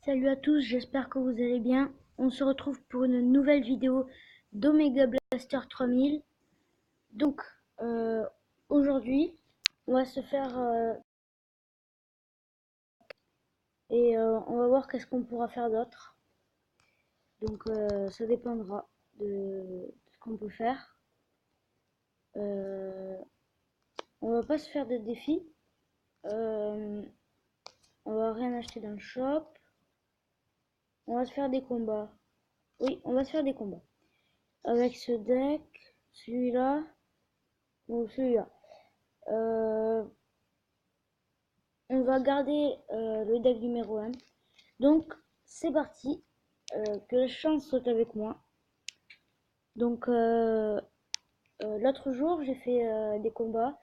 Salut à tous, j'espère que vous allez bien. On se retrouve pour une nouvelle vidéo d'Omega Blaster 3000. Donc, euh, aujourd'hui, on va se faire on va voir qu'est-ce qu'on pourra faire d'autre. Donc, ça dépendra de ce qu'on peut faire. Euh, on va pas se faire de défis. Euh, on va rien acheter dans le shop. On va se faire des combats. Oui, on va se faire des combats. Avec ce deck, celui-là ou celui-là. Euh, on va garder le deck numéro 1. Donc, c'est parti. Que la chance soit avec moi. Donc, l'autre jour, j'ai fait des combats.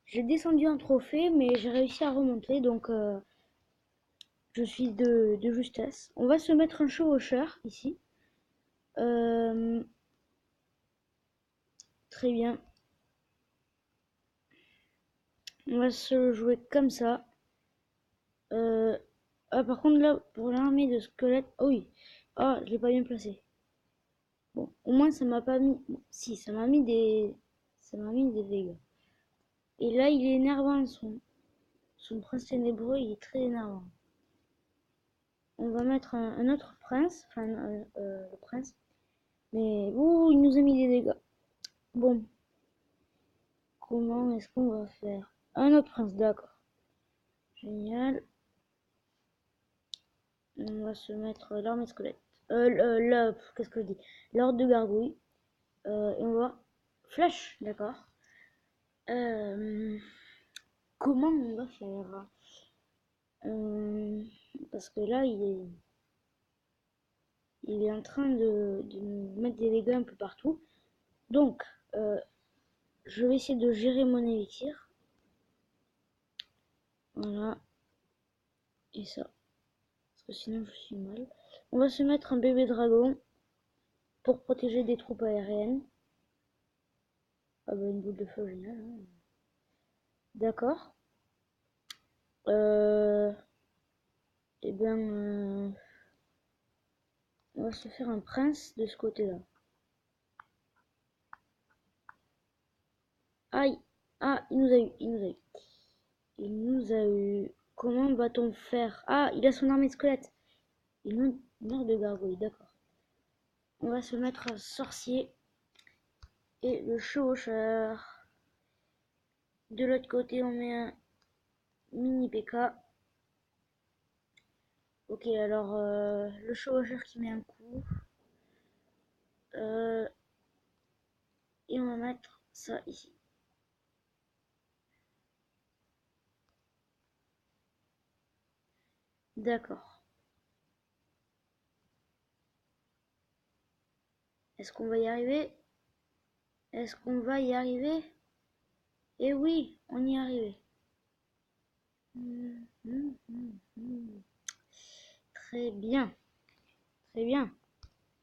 J'ai descendu un trophée, mais j'ai réussi à remonter. Donc, je suis de justesse. On va se mettre un chevaucheur ici. Euh, Très bien. On va se jouer comme ça. Par contre, là, pour l'armée de squelettes. Oh oui. Ah, je l'ai pas bien placé. Bon, au moins ça m'a pas mis. Si, Ça m'a mis des dégâts. Et là, il est énervant, son prince ténébreux, il est très énervant. On va mettre un autre prince, enfin le prince. Mais ouh, il nous a mis des dégâts. Bon, comment est-ce qu'on va faire? Un autre prince, d'accord. Génial. On va se mettre l'armée squelette. Qu'est-ce que je dis? L'ordre de gargouille. Et on va flèche, d'accord. Euh, Comment on va faire? Euh, Parce que là, il est en train de nous mettre des dégâts un peu partout. Donc, euh, je vais essayer de gérer mon élixir. Voilà. Et ça. Parce que sinon, je suis mal. On va se mettre un bébé dragon pour protéger des troupes aériennes. Ah bah, une boule de feu, génial. Hein. D'accord. Eh bien, on va se faire un prince de ce côté-là. Aïe. Ah, il nous a eu. Il nous a eu. Il nous a eu. Comment va-t-on faire? Ah, il a son armée de squelette. Il meurt de gargouille, d'accord. On va se mettre sorcier et le chevaucheur. De l'autre côté, on met un mini PK. Ok, alors le chevaucheur qui met un coup. Euh, et on va mettre ça ici. D'accord. Est-ce qu'on va y arriver? Est-ce qu'on va y arriver? Eh oui, on y est arrivé. Très bien, très bien.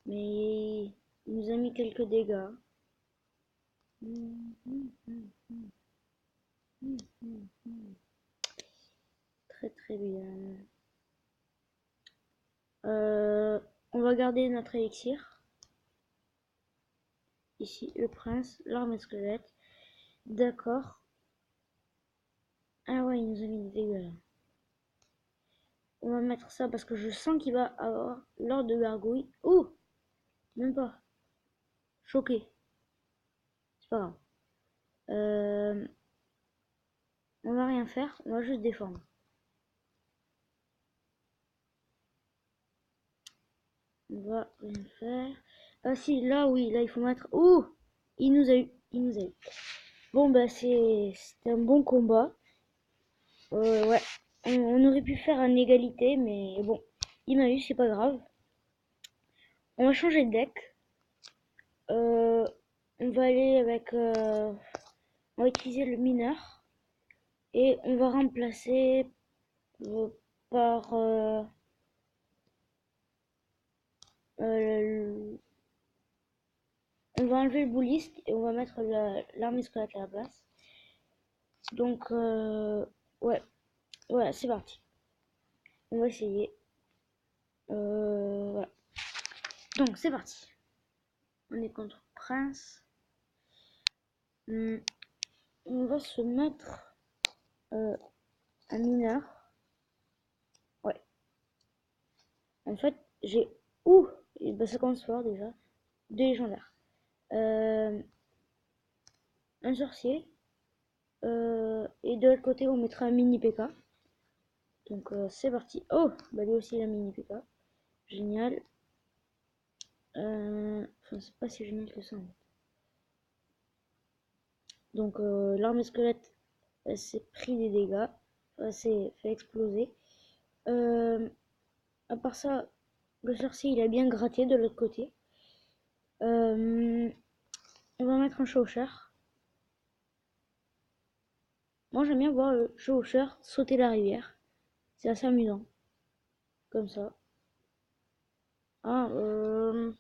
Mais il nous a mis quelques dégâts. Très très bien. On va garder notre élixir. Ici, le prince, l'arme squelette. D'accord. Ah ouais, il nous a mis des dégâts là. On va mettre ça parce que je sens qu'il va avoir l'ordre de gargouille. Ouh, même pas. Choqué. C'est pas grave. Euh, on va rien faire, on va juste défendre. On va rien faire. Ah si, là oui, là il faut mettre. Ouh, il nous a eu, il nous a eu. Bon bah c'était un bon combat. Ouais, on aurait pu faire une égalité, mais bon, il m'a eu, c'est pas grave. On va changer de deck. Euh, on va aller avec, on va utiliser le mineur et on va remplacer euh, par euh, on va enlever le bouliste et on va mettre l'armée squelette à la place. Donc ouais, voilà, c'est parti. On va essayer. Voilà. Donc c'est parti. On est contre prince. On va se mettre un mineur. Ouais. En fait, j'ai... Ouh, bah, ça commence fort déjà. Deux légendaires. Un sorcier. Et de l'autre côté, on mettra un mini PK. Donc c'est parti. Oh, bah lui aussi il a mini PK. Génial. Enfin, c'est pas si génial que ça. Donc l'armée squelette, elle s'est pris des dégâts. Elle s'est fait exploser. À part ça, le sorcier il a bien gratté de l'autre côté. On va mettre un chevaucheur. Moi j'aime bien voir le chevaucheur sauter la rivière. C'est assez amusant. Comme ça. Ah, on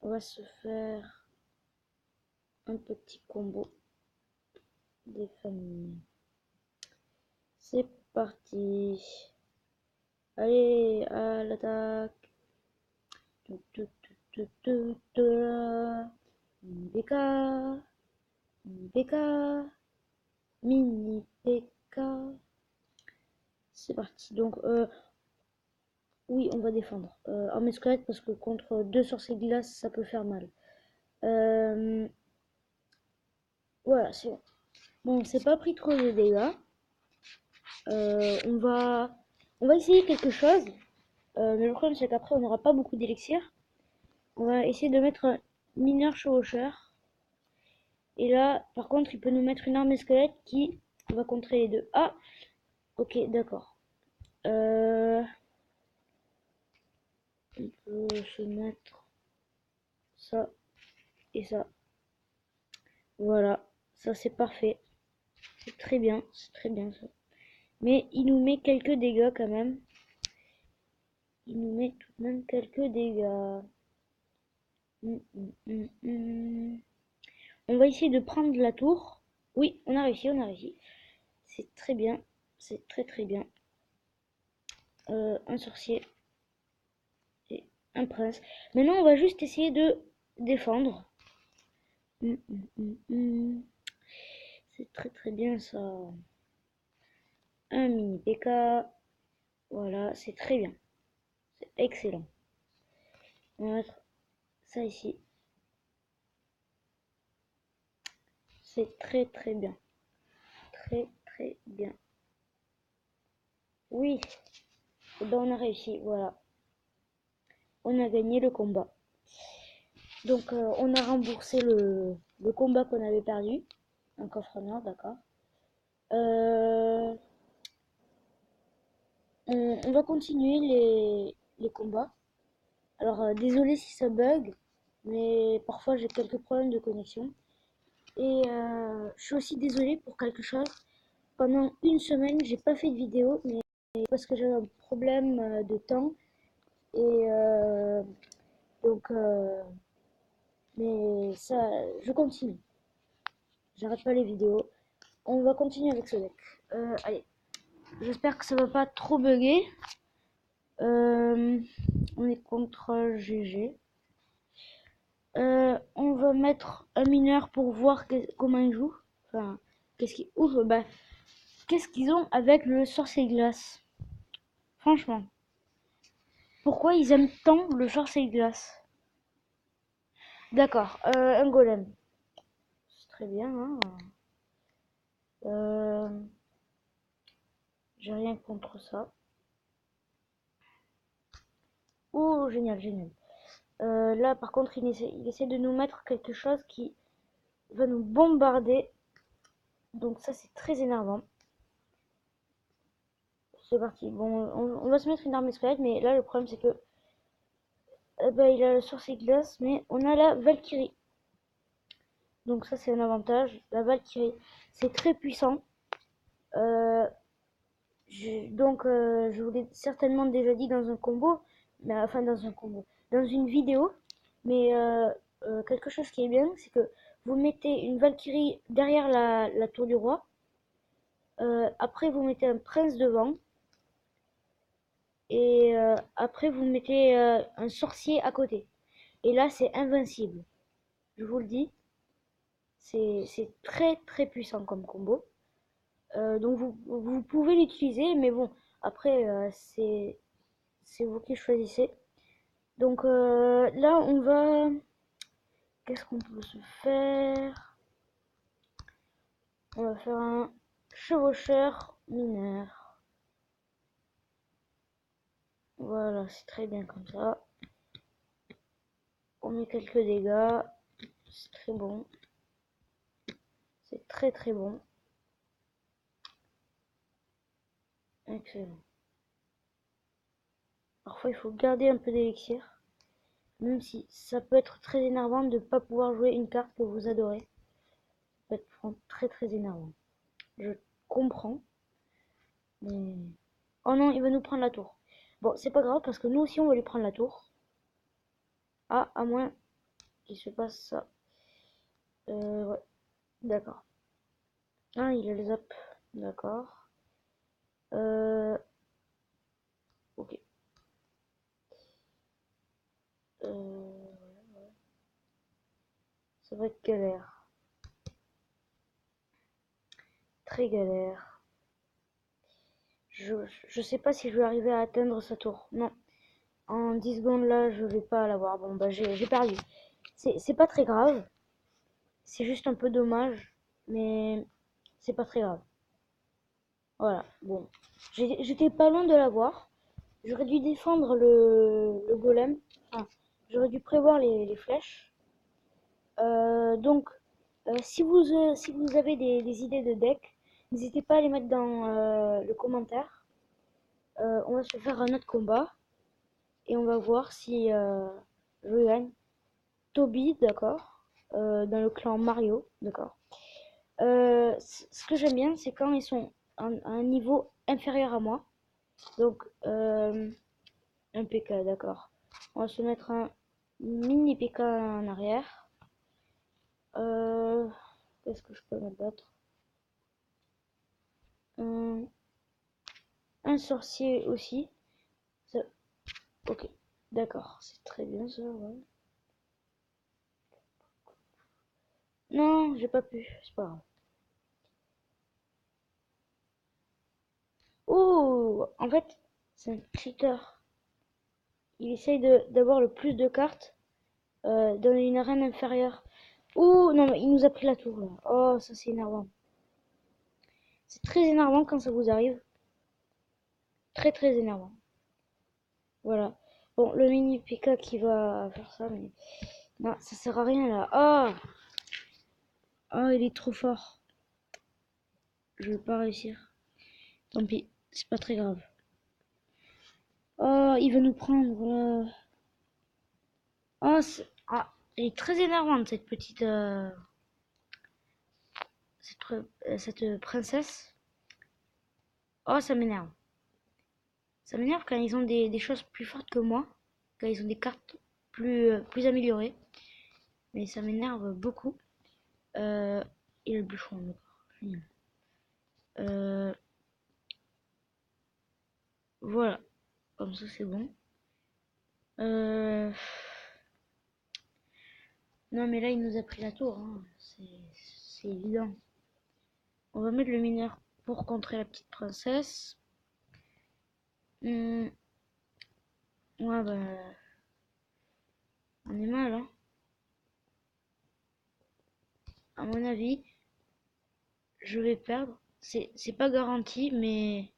va se faire un petit combo des familles. C'est parti. Allez, à l'attaque. BK. BK. Mini PK. C'est parti. Donc, oui, on va défendre. Armée squelette parce que contre deux sorciers de glace, ça peut faire mal. Voilà, c'est bon. Bon, on s'est pas pris trop de dégâts. On va essayer quelque chose. Mais le problème, c'est qu'après, on n'aura pas beaucoup d'élixir. On va essayer de mettre un mineur chevaucheur. Et là, par contre, il peut nous mettre une armée squelette qui va contrer les deux. Ah, ok, d'accord. On peut se mettre ça et ça. Voilà, ça c'est parfait. C'est très bien ça. Mais il nous met quelques dégâts quand même. Il nous met tout de même quelques dégâts. On va essayer de prendre la tour. Oui, on a réussi, on a réussi. C'est très bien, c'est très très bien. Un sorcier et un prince. Maintenant, on va juste essayer de défendre. C'est très très bien ça. Un mini PK. Voilà, c'est très bien. C'est excellent. On va mettre ça ici. C'est très très bien. Très très bien. Oui. Et ben on a réussi, voilà. On a gagné le combat. Donc on a remboursé le combat qu'on avait perdu. Un coffre noir, d'accord. On va continuer les combats. Alors désolé si ça bug, mais parfois j'ai quelques problèmes de connexion. Et je suis aussi désolée pour quelque chose. Pendant une semaine, j'ai pas fait de vidéo, mais parce que j'avais un problème de temps. Et donc, mais ça, je continue. J'arrête pas les vidéos. On va continuer avec ce deck. Allez, j'espère que ça va pas trop bugger. On est contre GG. On va mettre un mineur pour voir comment ils jouent. Enfin, qu'est-ce qu'ils ouvrent, bah, qu'est-ce qu'ils ont avec le sorcier glace. Franchement, pourquoi ils aiment tant le sorcier glace? D'accord, un golem. C'est très bien, hein. J'ai rien contre ça. Oh, génial, génial. Là, par contre, il essaie de nous mettre quelque chose qui va nous bombarder. Donc ça, c'est très énervant. C'est parti. Bon, on va se mettre une armée squelette, mais là, le problème, c'est que bah, il a le sorcier glace, mais on a la Valkyrie. Donc ça, c'est un avantage. La Valkyrie, c'est très puissant. Je vous l'ai certainement déjà dit dans un combo, mais enfin dans un combo, dans une vidéo. Mais quelque chose qui est bien, c'est que vous mettez une Valkyrie derrière la tour du roi. Après, vous mettez un prince devant. Et après, vous mettez un sorcier à côté. Et là, c'est invincible. Je vous le dis, c'est très très puissant comme combo. Donc vous pouvez l'utiliser, mais bon, après, c'est vous qui choisissez. Donc là, on va... Qu'est-ce qu'on peut se faire? On va faire un chevaucheur mineur. Voilà, c'est très bien comme ça. On met quelques dégâts. C'est très bon. C'est très très bon. Excellent. Parfois, il faut garder un peu d'élixir. Même si ça peut être très énervant de ne pas pouvoir jouer une carte que vous adorez. Ça peut être très très énervant. Je comprends. Mais... Oh non, il va nous prendre la tour. Bon, c'est pas grave parce que nous aussi on va lui prendre la tour. Ah, à moins qu'il se passe ça. Ouais, d'accord. Ah, il a le zap. D'accord. Ok. Ça va être galère. Très galère. Je sais pas si je vais arriver à atteindre sa tour. Non. En 10 secondes là, je vais pas l'avoir. Bon, bah j'ai perdu. C'est pas très grave. C'est juste un peu dommage. Mais c'est pas très grave. Voilà. Bon. J'étais pas loin de l'avoir. J'aurais dû défendre le golem. Enfin, j'aurais dû prévoir les flèches. Donc, si vous avez des idées de deck, n'hésitez pas à les mettre dans le commentaire. On va se faire un autre combat et on va voir si je gagne. Toby, d'accord. Dans le clan Mario, d'accord. Ce que j'aime bien, c'est quand ils sont à un niveau inférieur à moi. Donc, un PK, d'accord. On va se mettre un mini PK en arrière. Qu'est-ce que je peux mettre d'autre? Un sorcier aussi. Ça... Ok, d'accord, c'est très bien ça, ouais. Non, j'ai pas pu, c'est pas grave. Oh, en fait, c'est un cheater. Il essaye d'avoir le plus de cartes dans une arène inférieure. Oh, non, mais il nous a pris la tour là. Oh, ça c'est énervant. C'est très énervant quand ça vous arrive. Très très énervant. Voilà. Bon, le mini PK qui va faire ça, mais... Non, ça sert à rien là. Oh, oh, il est trop fort. Je vais pas réussir. Tant pis, c'est pas très grave. Oh, il va nous prendre là. Oh, ah, elle est très énervante cette petite... cette princesse. Oh, ça m'énerve. Ça m'énerve quand ils ont des choses plus fortes que moi. Quand ils ont des cartes plus améliorées. Mais ça m'énerve beaucoup. Et le bûcheron, d'accord. Génial. Euh, voilà. Comme ça, c'est bon. Euh, Non, mais là, il nous a pris la tour, hein. C'est évident. On va mettre le mineur pour contrer la petite princesse. Ouais, bah, on est mal, hein. À mon avis, je vais perdre. C'est pas garanti, mais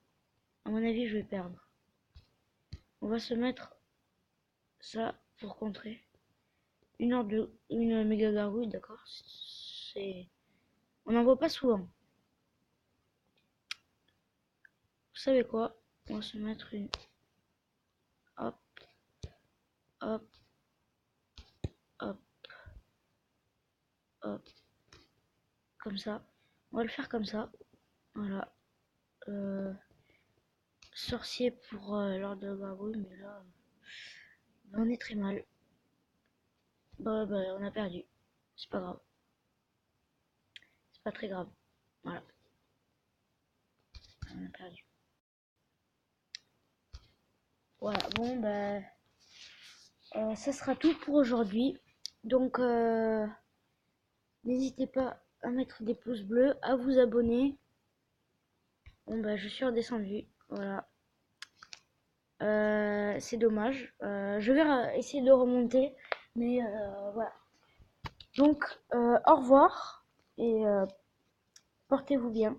à mon avis, je vais perdre. On va se mettre ça pour contrer. Une méga gargouille, d'accord. On n'en voit pas souvent. Vous savez quoi? On va se mettre une... Hop, hop, hop, hop. Comme ça. On va le faire comme ça. Voilà. Sorcier pour l'ordre de gargouille, mais là, on est très mal. Bah, on a perdu. C'est pas grave. C'est pas très grave. Voilà. On a perdu. Voilà, bon, bah, ça sera tout pour aujourd'hui. Donc, n'hésitez pas à mettre des pouces bleus, à vous abonner. Bon, bah, je suis redescendu. Voilà. C'est dommage. Je vais essayer de remonter. Mais voilà. Donc, au revoir et portez-vous bien.